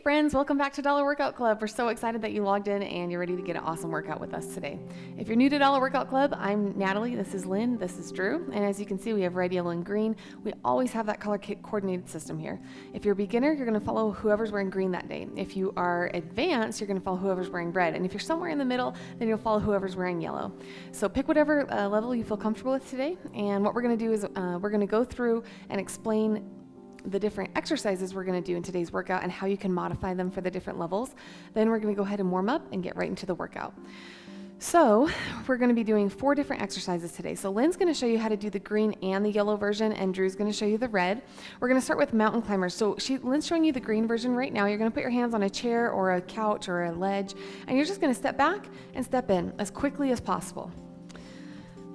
friends, welcome back to Dollar Workout Club. We're so excited that you logged in and you're ready to get an awesome workout with us today. If you're new to Dollar Workout Club, I'm Natalie, this is Lynn, this is Drew, and as you can see we have red, yellow, and green. We always have that color coordinated system here. If you're a beginner, you're going to follow whoever's wearing green that day. If you are advanced, you're going to follow whoever's wearing red, and if you're somewhere in the middle, then you'll follow whoever's wearing yellow. So pick whatever level you feel comfortable with today, and what we're going to do is we're going to go through and explain the different exercises we're going to do in today's workout and how you can modify them for the different levels. Then we're going to go ahead and warm up and get right into the workout. So we're going to be doing 4 different exercises today. So Lynn's going to show you how to do the green and the yellow version, and Drew's going to show you the red. We're going to start with mountain climbers. So Lynn's showing you the green version right now. You're going to put your hands on a chair or a couch or a ledge, and you're just going to step back and step in as quickly as possible.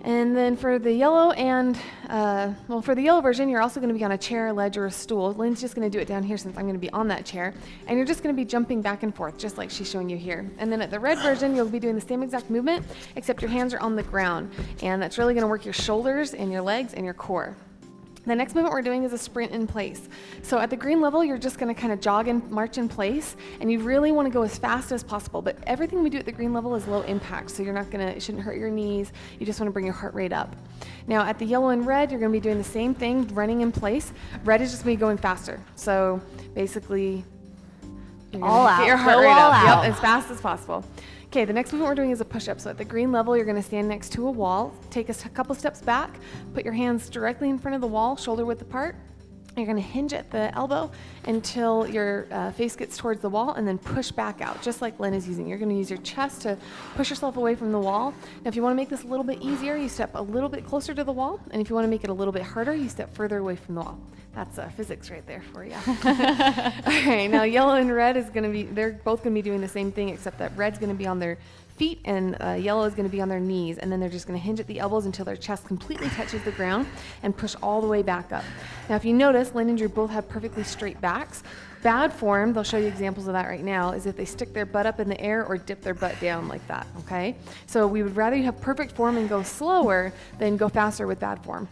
And then for the yellow for the yellow version, you're also going to be on a chair, a ledge, or a stool. Lynn's just going to do it down here since I'm going to be on that chair. And you're just going to be jumping back and forth, just like she's showing you here. And then at the red version, you'll be doing the same exact movement, except your hands are on the ground. And that's really going to work your shoulders and your legs and your core. The next movement we're doing is a sprint in place. So at the green level, you're just going to kind of jog and march in place, and you really want to go as fast as possible. But everything we do at the green level is low impact, so it shouldn't hurt your knees. You just want to bring your heart rate up. Now at the yellow and red, you're going to be doing the same thing, running in place. Red is just going to be going faster. So basically, you're all out. Get your heart Go rate all up. out. Yep, as fast as possible. Okay, the next movement we're doing is a push-up. So at the green level, you're going to stand next to a wall, take a couple steps back, put your hands directly in front of the wall, shoulder width apart. You're going to hinge at the elbow until your face gets towards the wall, and then push back out, just like Lynn is using. You're going to use your chest to push yourself away from the wall. Now, if you want to make this a little bit easier, you step a little bit closer to the wall, and if you want to make it a little bit harder, you step further away from the wall. That's physics right there for you. All right, now yellow and red they're both going to be doing the same thing, except that red's going to be on their feet and yellow is going to be on their knees, and then they're just going to hinge at the elbows until their chest completely touches the ground and push all the way back up. Now, if you notice, Lynn and Drew both have perfectly straight backs. Bad form, they'll show you examples of that right now, is if they stick their butt up in the air or dip their butt down like that, okay? So we would rather you have perfect form and go slower than go faster with bad form.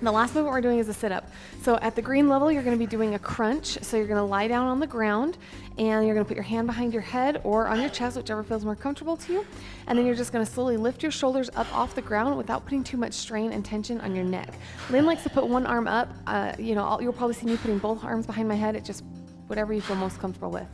The last movement we're doing is a sit-up. So at the green level, you're going to be doing a crunch. So you're going to lie down on the ground, and you're going to put your hand behind your head or on your chest, whichever feels more comfortable to you. And then you're just going to slowly lift your shoulders up off the ground without putting too much strain and tension on your neck. Lynn likes to put one arm up. You'll probably see me putting both arms behind my head. It's just whatever you feel most comfortable with.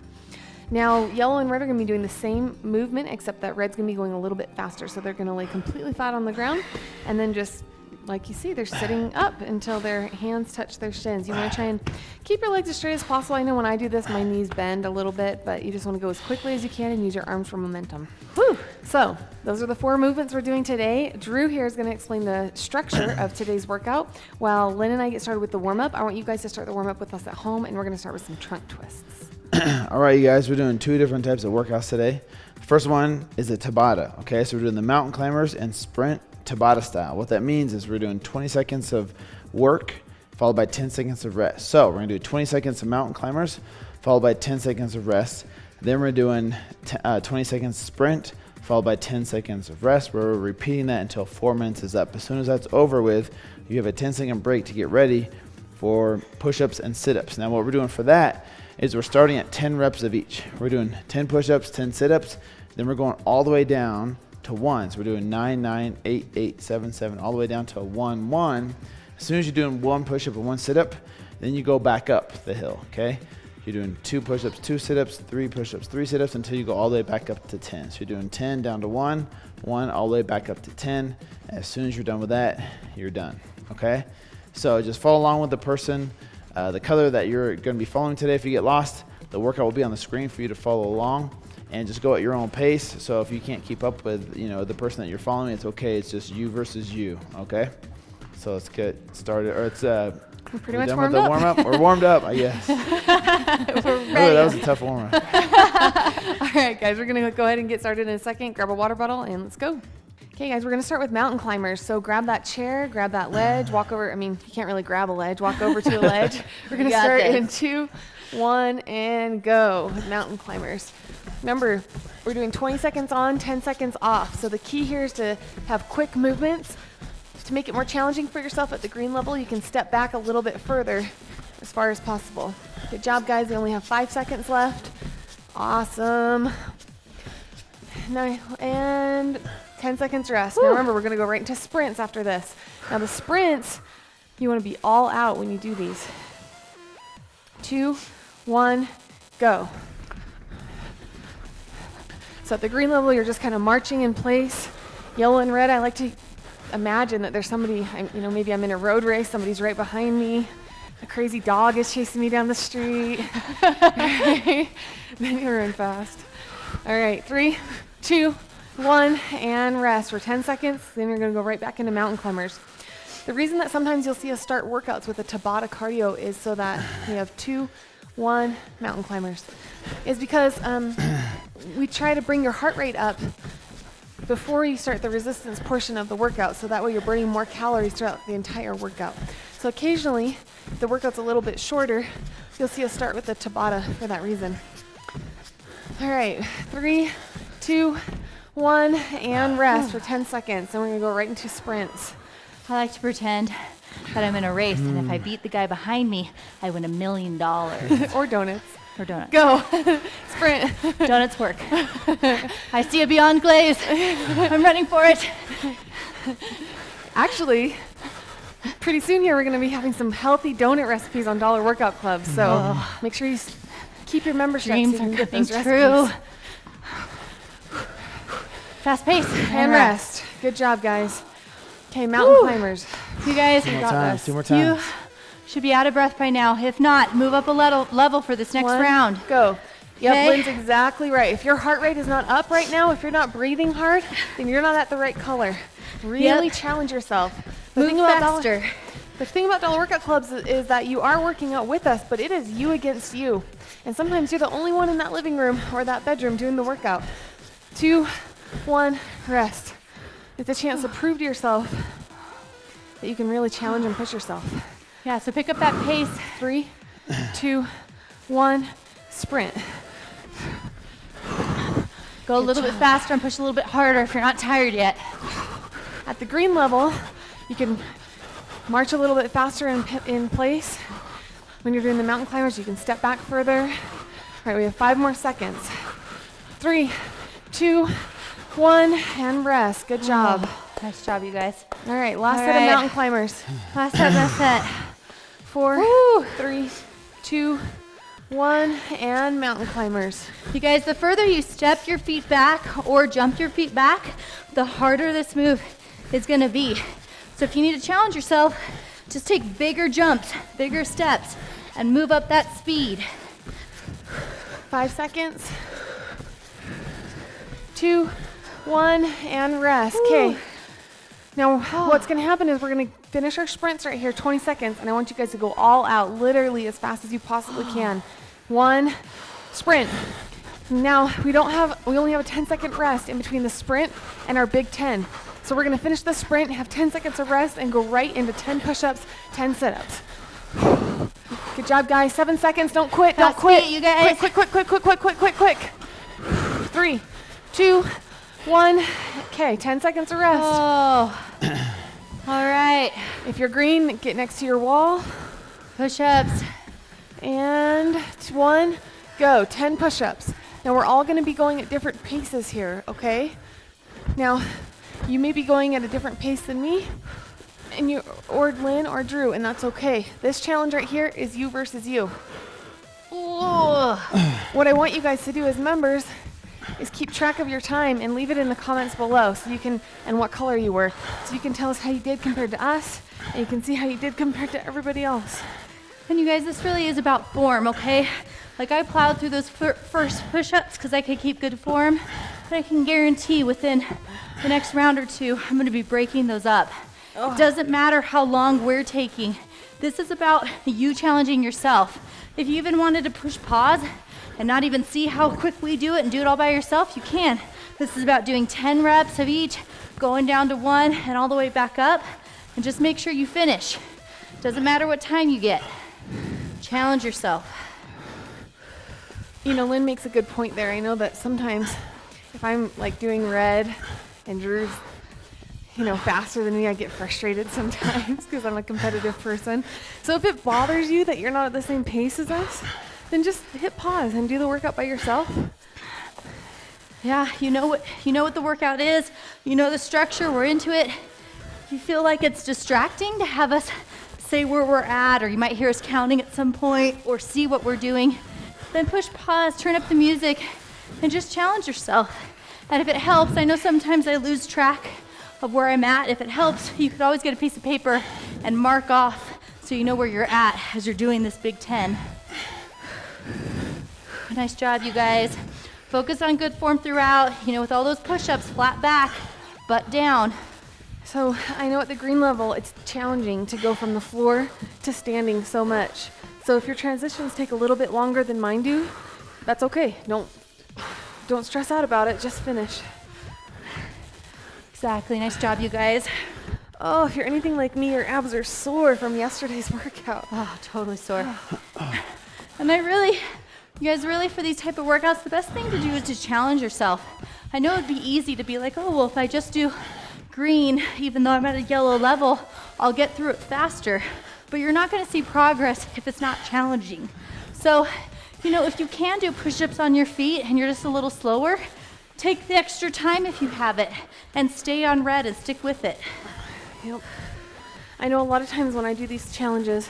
Now, yellow and red are going to be doing the same movement, except that red's going to be going a little bit faster. So they're going to lay completely flat on the ground, and then just like you see, they're sitting up until their hands touch their shins. You want to try and keep your legs as straight as possible. I know when I do this, my knees bend a little bit, but you just want to go as quickly as you can and use your arms for momentum. Whew. So those are the 4 movements we're doing today. Drew here is going to explain the structure of today's workout. While Lynn and I get started with the warm-up, I want you guys to start the warm-up with us at home, and we're going to start with some trunk twists. All right, you guys, we're doing 2 different types of workouts today. The first one is a Tabata, okay? So we're doing the mountain climbers and sprint Tabata style. What that means is we're doing 20 seconds of work followed by 10 seconds of rest. So we're going to do 20 seconds of mountain climbers followed by 10 seconds of rest. Then we're doing 20 seconds sprint followed by 10 seconds of rest. We're repeating that until 4 minutes is up. As soon as that's over with, you have a 10-second break to get ready for push-ups and sit-ups. Now what we're doing for that is we're starting at 10 reps of each. We're doing 10 push-ups, 10 sit-ups, then we're going all the way down to 1. So we're doing 9, 9, 8, 8, 7, 7, all the way down to 1, 1. As soon as you're doing 1 push-up and 1 sit-up, then you go back up the hill, okay? You're doing 2 push-ups, 2 sit-ups, 3 push-ups, 3 sit-ups until you go all the way back up to 10. So you're doing 10 down to 1, 1 all the way back up to 10. As soon as you're done with that, you're done, okay? So just follow along with the person, the color that you're going to be following today. If you get lost, the workout will be on the screen for you to follow along. And just go at your own pace. So if you can't keep up with, the person that you're following, it's okay. It's just you versus you, okay? So let's get started. Or it's We're pretty much done warmed with the up. warm up. We're warmed up, I guess. We're ready. Oh, that was a tough warm up. All right, guys, we're going to go ahead and get started in a second. Grab a water bottle and let's go. Okay, guys, we're going to start with mountain climbers. So grab that chair, grab that ledge, walk over. You can't really grab a ledge. Walk over to a ledge. We're going to start in 2, 1, and go with mountain climbers. Remember, we're doing 20 seconds on, 10 seconds off. So the key here is to have quick movements. To make it more challenging for yourself at the green level, you can step back a little bit further as far as possible. Good job, guys. We only have 5 seconds left. Awesome. Now, and 10 seconds rest. Now remember, we're gonna go right into sprints after this. Now the sprints, you wanna be all out when you do these. 2, 1, go. So at the green level, you're just kind of marching in place. Yellow and red, I like to imagine that there's somebody, maybe I'm in a road race, somebody's right behind me. A crazy dog is chasing me down the street. Then you run fast. All right, 3, 2, 1, and rest for 10 seconds. Then you're gonna go right back into mountain climbers. The reason that sometimes you'll see us start workouts with a Tabata cardio is so that we have 2, 1 mountain climbers. Is because we try to bring your heart rate up before you start the resistance portion of the workout, so that way you're burning more calories throughout the entire workout. So occasionally, if the workout's a little bit shorter, you'll see us start with the Tabata for that reason. All right, 3, 2, 1, and rest for 10 seconds. Then we're gonna go right into sprints. I like to pretend that I'm in a race, and if I beat the guy behind me, I win $1 million. Or donuts. Or donuts. Go, sprint. Donuts work. I see a Beyond Glaze. I'm running for it. Actually, pretty soon here we're gonna be having some healthy donut recipes on Dollar Workout Club. So make sure you keep your membership. Dreams so you are can get coming those true. recipes. Fast pace. And rest. Good job, guys. Okay, mountain climbers. You guys, Two more got times. this. 2 more you times. should be out of breath by now. If not, move up a level for this next 1, round. go. Yep, Okay. Lynn's exactly right. If your heart rate is not up right now, if you're not breathing hard, then you're not at the right color. Really challenge yourself. The Move thing about faster. The thing about Dollar Workout Clubs is that you are working out with us, but it is you against you. And sometimes you're the only one in that living room or that bedroom doing the workout. 2, 1, rest. It's a chance to prove to yourself that you can really challenge and push yourself. Yeah, so pick up that pace. 3, 2, 1, sprint. Go a little bit faster and push a little bit harder if you're not tired yet. At the green level, you can march a little bit faster in place. When you're doing the mountain climbers, you can step back further. All right, we have 5 more seconds. 3, 2, 1, and rest. Good job. Nice job, you guys. All right, last All set of right. mountain climbers. Last set, last set. 4, Woo. 3, 2, 1, and mountain climbers. You guys, the further you step your feet back or jump your feet back, the harder this move is gonna be. So if you need to challenge yourself, just take bigger jumps, bigger steps, and move up that speed. 5 seconds. 2, 1, and rest. Okay. Now, what's going to happen is we're going to finish our sprints right here, 20 seconds, and I want you guys to go all out, literally as fast as you possibly can. 1, sprint. Now, we only have a 10-second rest in between the sprint and our big 10. So we're going to finish the sprint, have 10 seconds of rest, and go right into 10 push-ups, 10 sit-ups. Good job, guys. 7 seconds. Don't quit. Don't Fast quit. feet, you guys. Quick, quick, quick, quick, quick, quick, quick, quick, quick. 3, 2, 1. Okay, 10 seconds of rest. Oh, all right. If you're green, get next to your wall. Push-ups. And 1, go. 10 push-ups. Now we're all going to be going at different paces here, okay? Now, you may be going at a different pace than me, or Lynn or Drew, and that's okay. This challenge right here is you versus you. Ooh. What I want you guys to do as members is keep track of your time and leave it in the comments below so you can, and what color you were, so you can tell us how you did compared to us, and you can see how you did compared to everybody else. And you guys, this really is about form, okay? Like I plowed through those first push-ups because I could keep good form, but I can guarantee within the next round or two, I'm gonna be breaking those up. It doesn't matter how long we're taking. This is about you challenging yourself. If you even wanted to push pause and not even see how quick we do it and do it all by yourself, you can. This is about doing 10 reps of each, going down to 1 and all the way back up, and just make sure you finish. Doesn't matter what time you get. Challenge yourself. You know, Lynn makes a good point there. I know that sometimes if I'm like doing red and Drew's, faster than me, I get frustrated sometimes because I'm a competitive person. So if it bothers you that you're not at the same pace as us, then just hit pause and do the workout by yourself. Yeah, you know what the workout is. You know the structure. We're into it. If you feel like it's distracting to have us say where we're at, or you might hear us counting at some point, or see what we're doing, then push pause, turn up the music, and just challenge yourself. And if it helps, I know sometimes I lose track of where I'm at. If it helps, you could always get a piece of paper and mark off so you know where you're at as you're doing this Big 10. Nice job, you guys. Focus on good form throughout, with all those push-ups, flat back, butt down. So I know at the green level, it's challenging to go from the floor to standing so much. So if your transitions take a little bit longer than mine do, that's okay. Don't stress out about it, just finish. Exactly, nice job, you guys. Oh, if you're anything like me, your abs are sore from yesterday's workout. Oh, totally sore. And you guys really, for these type of workouts, the best thing to do is to challenge yourself. I know it'd be easy to be like, oh, well, if I just do green, even though I'm at a yellow level, I'll get through it faster. But you're not gonna see progress if it's not challenging. So, if you can do push-ups on your feet and you're just a little slower, take the extra time if you have it and stay on red and stick with it. Yep. I know a lot of times when I do these challenges,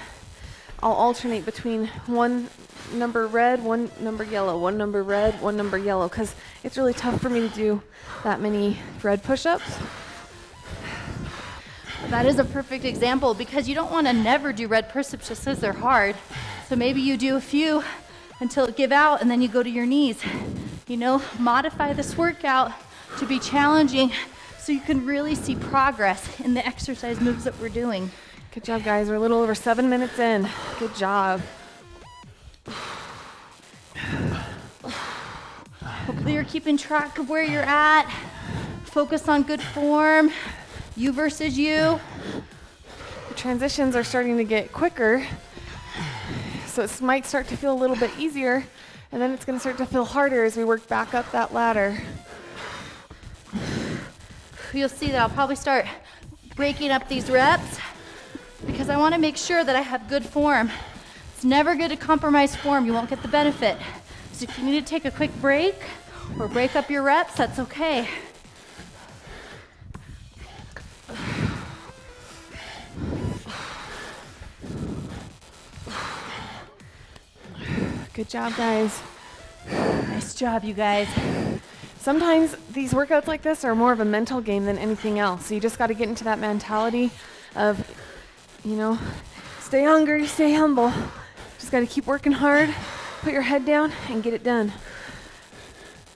I'll alternate between one number red, one number yellow, one number red, one number yellow, because it's really tough for me to do that many red push-ups. That is a perfect example because you don't want to never do red push-ups just because they're hard. So maybe you do a few until it give out and then you go to your knees. Modify this workout to be challenging so you can really see progress in the exercise moves that we're doing. Good job, guys. We're a little over 7 minutes in. Good job. Hopefully you're keeping track of where you're at. Focus on good form. You versus you. The transitions are starting to get quicker, so it might start to feel a little bit easier, and then it's going to start to feel harder as we work back up that ladder. You'll see that I'll probably start breaking up these reps because I want to make sure that I have good form. It's never good to compromise form. You won't get the benefit. So if you need to take a quick break or break up your reps, that's okay. Good job, guys. Nice job, you guys. Sometimes these workouts like this are more of a mental game than anything else. So you just got to get into that mentality of, stay hungry, stay humble. Just got to keep working hard, put your head down, and get it done.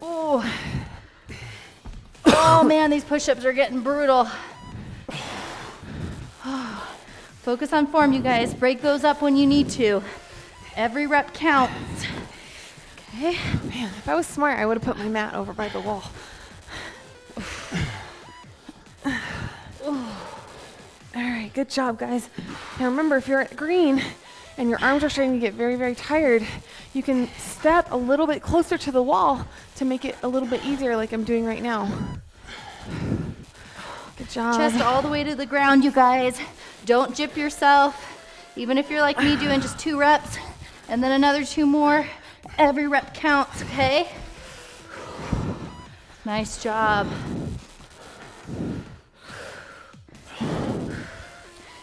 Oh man, these push-ups are getting brutal. Focus on form, you guys. Break those up when you need to. Every rep counts. Okay. Man, if I was smart, I would have put my mat over by the wall. All right, good job, guys. Now remember, if you're at green and your arms are starting to get very, very tired, you can step a little bit closer to the wall to make it a little bit easier like I'm doing right now. Good job. Chest all the way to the ground, you guys. Don't jip yourself. Even if you're like me doing just 2 reps and then another 2 more, every rep counts, okay? Nice job.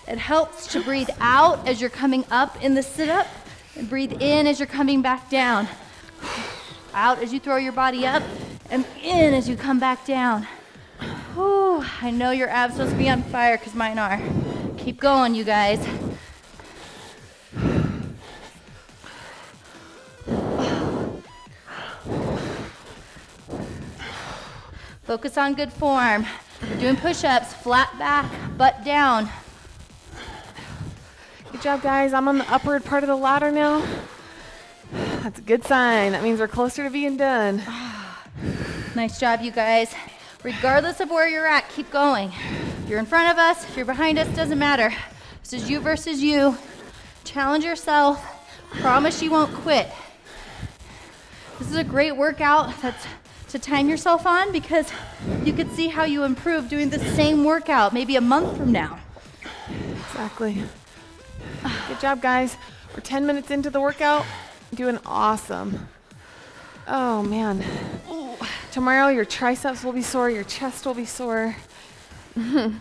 It helps to breathe out as you're coming up in the sit-up and breathe in as you're coming back down. Out as you throw your body up and in as you come back down. Whew, I know your abs supposed to be on fire because mine are. Keep going, you guys. Focus on good form. We're doing push-ups, flat back, butt down. Good job, guys. I'm on the upward part of the ladder now. That's a good sign. That means we're closer to being done. Nice job, you guys. Regardless of where you're at, keep going. If you're in front of us, if you're behind us, doesn't matter. This is you versus you. Challenge yourself. Promise you won't quit. This is a great workout that's to time yourself on because you could see how you improve doing the same workout maybe a month from now. Exactly. Good job, guys. We're 10 minutes into the workout. Doing awesome. Oh, man. Tomorrow, your triceps will be sore, your chest will be sore. Trying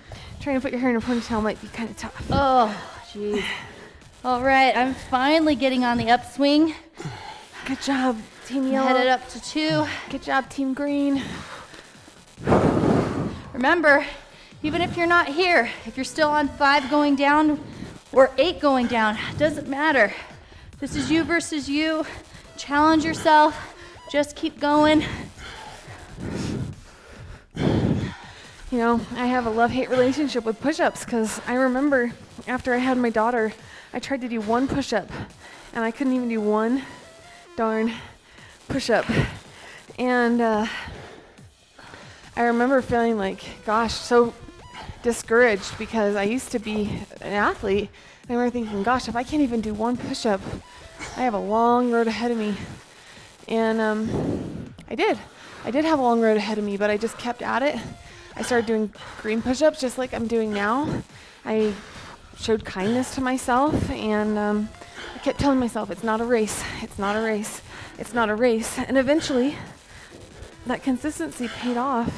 to put your hair in a ponytail might be kind of tough. Oh, jeez. All right, I'm finally getting on the upswing. Good job, Team Yellow. Headed up to 2. Good job, Team Green. Remember, even if you're not here, if you're still on 5 going down or 8 going down, doesn't matter. This is you versus you. Challenge yourself. Just keep going. You know, I have a love-hate relationship with push-ups because I remember after I had my daughter, I tried to do 1 push-up and I couldn't even do 1 darn push-up. And I remember feeling like, gosh, so discouraged because I used to be an athlete. I remember thinking, gosh, if I can't even do 1 push-up, I have a long road ahead of me. And I did have a long road ahead of me, but I just kept at it. I started doing green push-ups just like I'm doing now. I showed kindness to myself, and I kept telling myself, it's not a race, it's not a race, it's not a race. And eventually, that consistency paid off.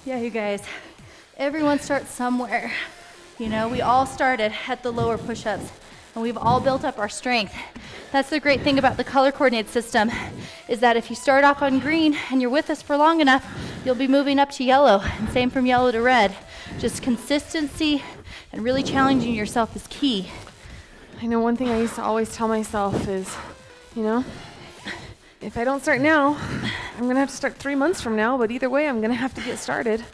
Yeah, you guys, everyone starts somewhere. You know, we all started at the lower push-ups, and we've all built up our strength. That's the great thing about the color coordinated system, is that if you start off on green and you're with us for long enough, you'll be moving up to yellow, and same from yellow to red. Just consistency and really challenging yourself is key. I know one thing I used to always tell myself is, you know, if I don't start now, I'm going to have to start 3 months from now, but either way, I'm going to have to get started.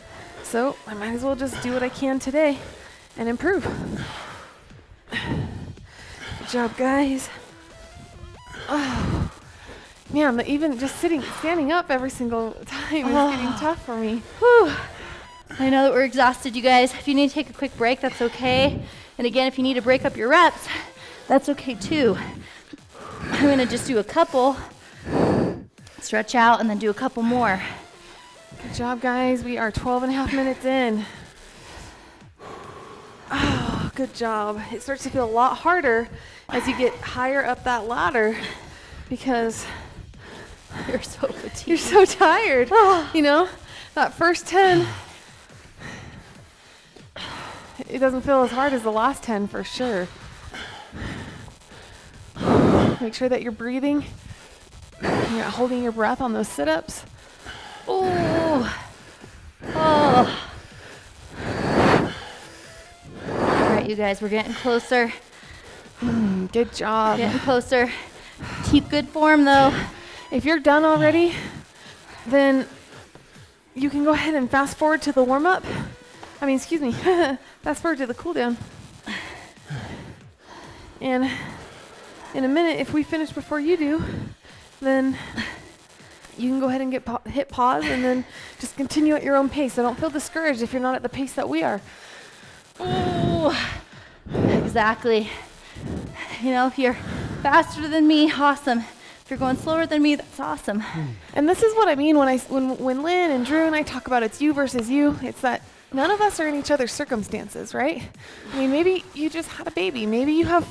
So I might as well just do what I can today and improve. Good job, guys. Oh, man, even just standing up every single time is getting tough for me. Whew. I know that we're exhausted, you guys. If you need to take a quick break, that's okay. And again, if you need to break up your reps, that's okay too. I'm gonna just do a couple, stretch out, and then do a couple more. Good job, guys. We are 12 and a half minutes in. Oh, good job. It starts to feel a lot harder as you get higher up that ladder because You're so fatigued. you're so tired. You know, that first 10, it doesn't feel as hard as the last 10 for sure. Make sure that you're breathing. You're not holding your breath on those sit-ups. Oh. All right, you guys, we're getting closer. Good job. Getting closer. Keep good form, though. If you're done already, then you can go ahead and fast forward to the warm-up. Fast forward to the cool down. And in a minute, if we finish before you do, then you can go ahead and hit pause and then just continue at your own pace. So don't feel discouraged if you're not at the pace that we are. Oh, exactly. You know, if you're faster than me, awesome. If you're going slower than me, that's awesome. And this is what I mean when Lynn and Drew and I talk about it's you versus you. It's that none of us are in each other's circumstances, right? I mean, maybe you just had a baby. Maybe you have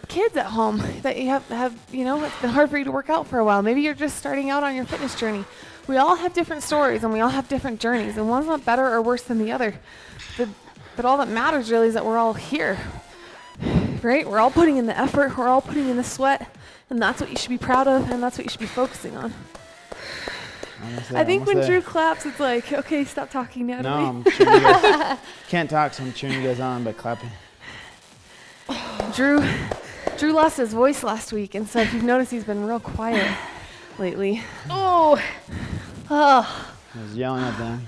kids at home that you have, you know, it's been hard for you to work out for a while. Maybe you're just starting out on your fitness journey. We all have different stories and we all have different journeys, and one's not better or worse than the other. But all that matters really is that we're all here, right? We're all putting in the effort. We're all putting in the sweat, and that's what you should be proud of, and that's what you should be focusing on. I think when Drew claps, it's like, okay, stop talking, Natalie. No, I'm cheering you guys. Can't talk, so I'm cheering you guys on by clapping. Drew lost his voice last week, and so if you've noticed, he's been real quiet lately. Oh. I was yelling at them.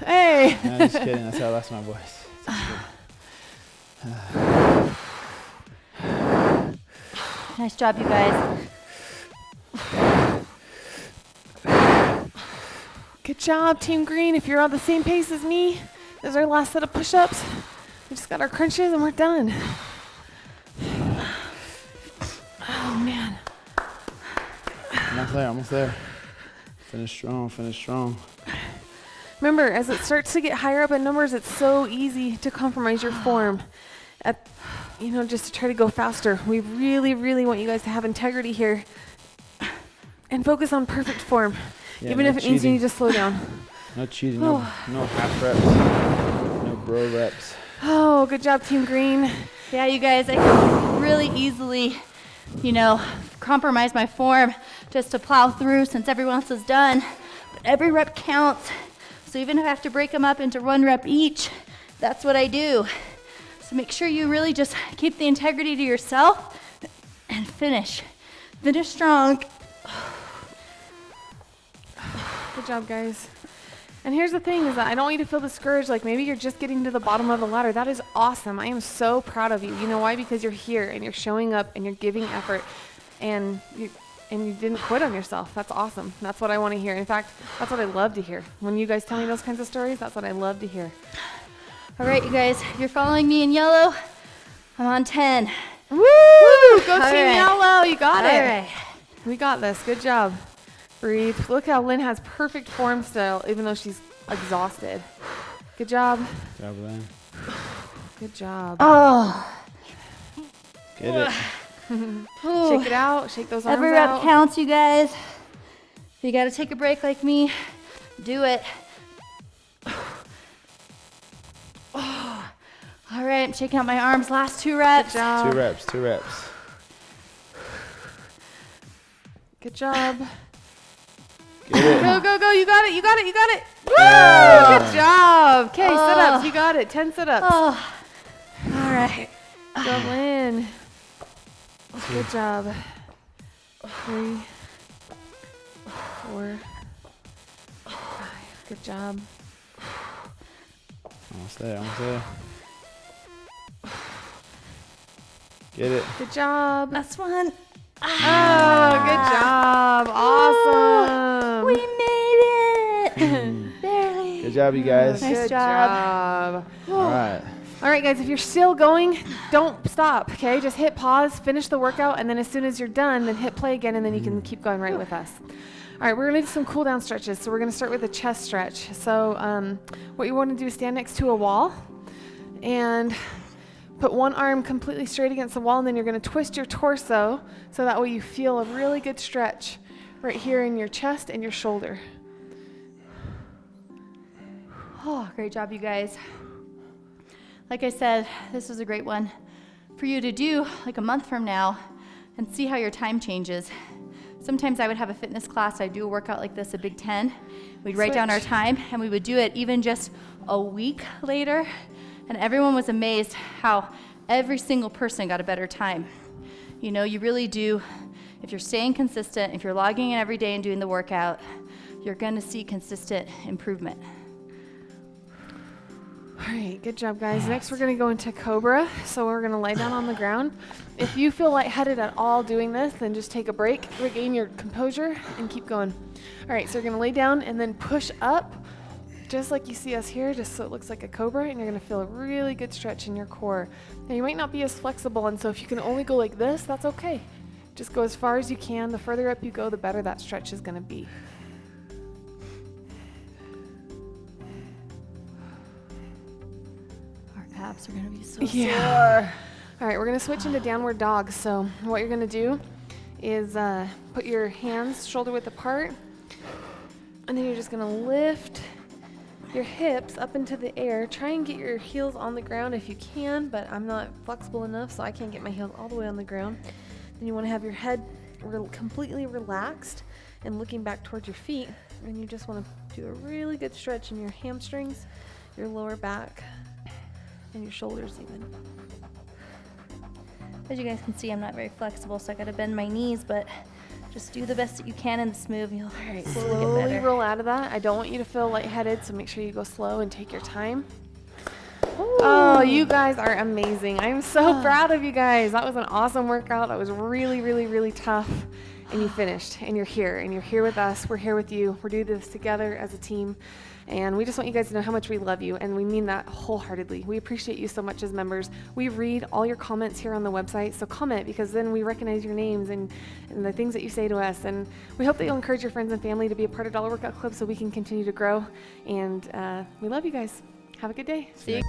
Hey. No, just kidding. That's how I lost my voice. Nice job, you guys. Good job, Team Green. If you're on the same pace as me, this is our last set of push-ups. We just got our crunches and we're done. Oh, man. Almost there. Finish strong. Remember, as it starts to get higher up in numbers, it's so easy to compromise your form. just to try to go faster. We really, really want you guys to have integrity here and focus on perfect form, Yeah, even no if it means you cheating. need to slow down. No cheating, no half reps, no bro reps. Oh, good job, Team Green. Yeah, you guys, I can really easily, compromise my form just to plow through since everyone else is done. But every rep counts. So even if I have to break them up into 1 rep each, that's what I do. So make sure you really just keep the integrity to yourself and finish. Finish strong. Good job, guys. And here's the thing is that I don't want you to feel discouraged, like maybe you're just getting to the bottom of the ladder. That is awesome. I am so proud of you. You know why? Because you're here and you're showing up and you're giving effort and you didn't quit on yourself. That's awesome. That's what I want to hear. In fact, that's what I love to hear. When you guys tell me those kinds of stories, that's what I love to hear. All right, you guys, if you're following me in yellow, I'm on 10. Woo! Go All Team right. Yellow. You got it. All right. We got this. Good job. Breathe. Look how Lynn has perfect form still, even though she's exhausted. Good job. Good job, Lynn. Good job. Oh. Get it. Shake it out. Shake those arms Every rep out. counts, you guys. If you got to take a break like me, do it. All right, I'm shaking out my arms. Last 2 reps. Good job. 2 reps. Good job. Get it. Go. You got it. Woo! Yeah. Good job. Okay, Oh. sit-ups. You got it. 10 sit-ups. Oh. All right. Go, Lynn. Good job. 3, 4, 5. Good job. Almost there. Get it. Good job. Last one. Oh, good job. Awesome. We made it. Barely. Good job, you guys. Nice Good job. All right. All right, guys, if you're still going, don't stop, okay? Just hit pause, finish the workout, and then as soon as you're done, then hit play again, and then you can keep going right with us. All right, we're going to do some cool down stretches. So we're going to start with a chest stretch. So what you want to do is stand next to a wall and put one arm completely straight against the wall, and then you're going to twist your torso so that way you feel a really good stretch right here in your chest and your shoulder. Oh, great job, you guys. Like I said, this was a great one for you to do like a month from now and see how your time changes. Sometimes I would have a fitness class, I'd do a workout like this, a Big 10. We'd write down our time and we would do it even just a week later. And everyone was amazed how every single person got a better time. You know, you really do. If you're staying consistent, if you're logging in every day and doing the workout, you're gonna see consistent improvement. All right, good job, guys. Next, we're going to go into Cobra. So we're going to lay down on the ground. If you feel lightheaded at all doing this, then just take a break, regain your composure, and keep going. All right, so you're going to lay down and then push up, just like you see us here, just so it looks like a Cobra, and you're going to feel a really good stretch in your core. Now, you might not be as flexible, and so if you can only go like this, that's okay. Just go as far as you can. The further up you go, the better that stretch is going to be. Abs are gonna be so Yeah. All right, we're gonna switch into downward dog. So what you're gonna do is put your hands shoulder width apart, and then you're just gonna lift your hips up into the air. Try and get your heels on the ground if you can, but I'm not flexible enough, so I can't get my heels all the way on the ground. Then you wanna have your head completely relaxed and looking back towards your feet, and you just wanna do a really good stretch in your hamstrings, your lower back, and your shoulders even. As you guys can see, I'm not very flexible, so I gotta bend my knees, but just do the best that you can in this move. You'll All right, slowly get slowly better. roll out of that. I don't want you to feel lightheaded, so make sure you go slow and take your time. Ooh. Oh, you guys are amazing. I'm so proud of you guys. That was an awesome workout. That was really, really, really tough. And you finished, and you're here with us. We're here with you. We're doing this together as a team. And we just want you guys to know how much we love you, and we mean that wholeheartedly. We appreciate you so much as members. We read all your comments here on the website, so comment, because then we recognize your names and the things that you say to us. And we hope that you'll encourage your friends and family to be a part of Dollar Workout Club so we can continue to grow. And we love you guys. Have a good day. See you.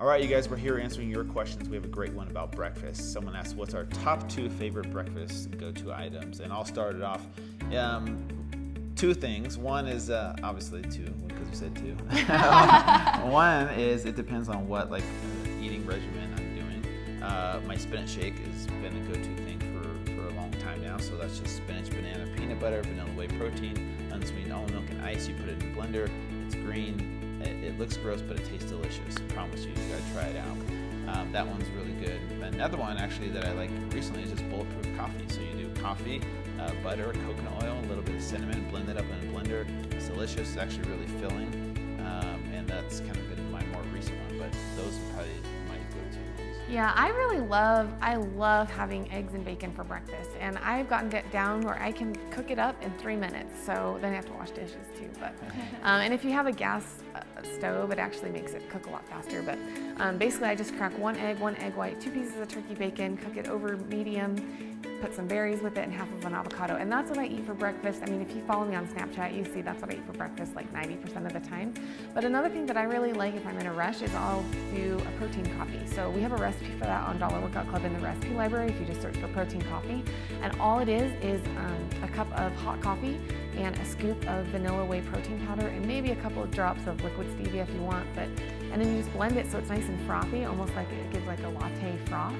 All right, you guys, we're here answering your questions. We have a great one about breakfast. Someone asked, what's our top 2 favorite breakfast go-to items? And I'll start it off. 2 things. One is obviously 2, because we said 2. One is it depends on what eating regimen I'm doing. My spinach shake has been a go-to thing for a long time now. So that's just spinach, banana, peanut butter, vanilla whey protein, unsweetened almond milk, and ice. You put it in a blender. It's green. It looks gross, but it tastes delicious. I promise you gotta try it out. That one's really good. Another one actually that I like recently is just bulletproof coffee. So you do coffee, butter, coconut oil, a little bit of cinnamon, blend it up in a blender. It's delicious. It's actually really filling, and that's kind of been my more recent one. But those are probably my go-to ones. Yeah, I love having eggs and bacon for breakfast, and I've gotten it down where I can cook it up in 3 minutes. So then I have to wash dishes too. But and if you have a gas stove, it actually makes it cook a lot faster. But basically, I just crack 1 egg, 1 egg white, 2 pieces of turkey bacon, cook it over medium. Put some berries with it and half of an avocado. And that's what I eat for breakfast. I mean, if you follow me on Snapchat, you see that's what I eat for breakfast like 90% of the time. But another thing that I really like if I'm in a rush is I'll do a protein coffee. So we have a recipe for that on Dollar Workout Club in the recipe library if you just search for protein coffee. And all it is a cup of hot coffee and a scoop of vanilla whey protein powder and maybe a couple of drops of liquid stevia if you want. And then you just blend it so it's nice and frothy, almost like it gives like a latte froth.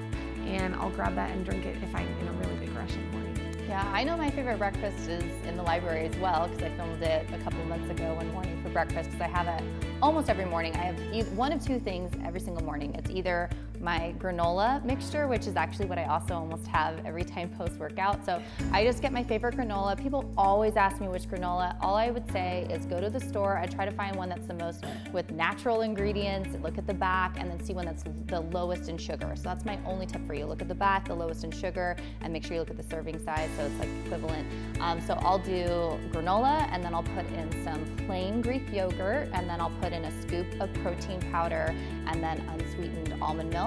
And I'll grab that and drink it if I'm in a really big rush in the morning. Yeah, I know my favorite breakfast is in the library as well because I filmed it a couple of months ago one morning for breakfast because I have it almost every morning. I have one of 2 things every single morning. It's either my granola mixture, which is actually what I also almost have every time post-workout. So I just get my favorite granola. People always ask me which granola. All I would say is go to the store. I try to find one that's the most with natural ingredients, look at the back, and then see one that's the lowest in sugar. So that's my only tip for you. Look at the back, the lowest in sugar, and make sure you look at the serving size so it's like equivalent. So I'll do granola, and then I'll put in some plain Greek yogurt, and then I'll put in a scoop of protein powder, and then unsweetened almond milk.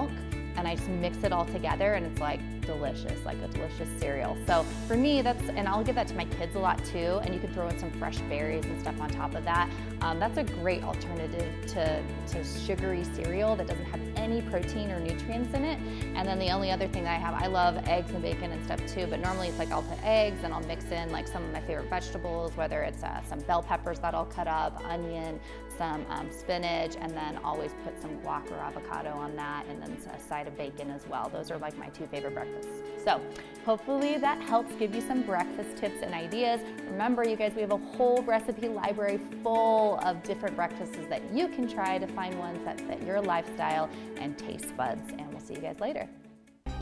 And I just mix it all together and it's like delicious, like a delicious cereal. So for me, and I'll give that to my kids a lot too, and you can throw in some fresh berries and stuff on top of that. That's a great alternative to sugary cereal that doesn't have any protein or nutrients in it. And then the only other thing that I love eggs and bacon and stuff too, but normally it's like I'll put eggs and I'll mix in like some of my favorite vegetables, whether it's some bell peppers that I'll cut up, onion, some spinach, and then always put some guac or avocado on that, and then a side of bacon as well. Those are like my 2 favorite breakfasts. So hopefully that helps give you some breakfast tips and ideas. Remember, you guys, we have a whole recipe library full of different breakfasts that you can try to find ones that fit your lifestyle and taste buds. And we'll see you guys later.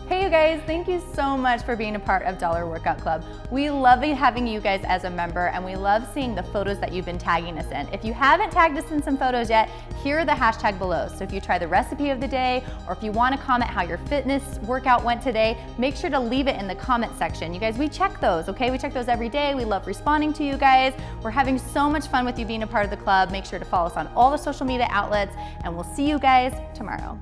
Hey you guys, thank you so much for being a part of Dollar Workout Club. We love having you guys as a member, and we love seeing the photos that you've been tagging us in. If you haven't tagged us in some photos yet, here are the hashtag below. So if you try the recipe of the day, or if you want to comment how your fitness workout went today, make sure to leave it in the comment section. You guys, we check those, okay? We check those every day. We love responding to you guys. We're having so much fun with you being a part of the club. Make sure to follow us on all the social media outlets, and we'll see you guys tomorrow.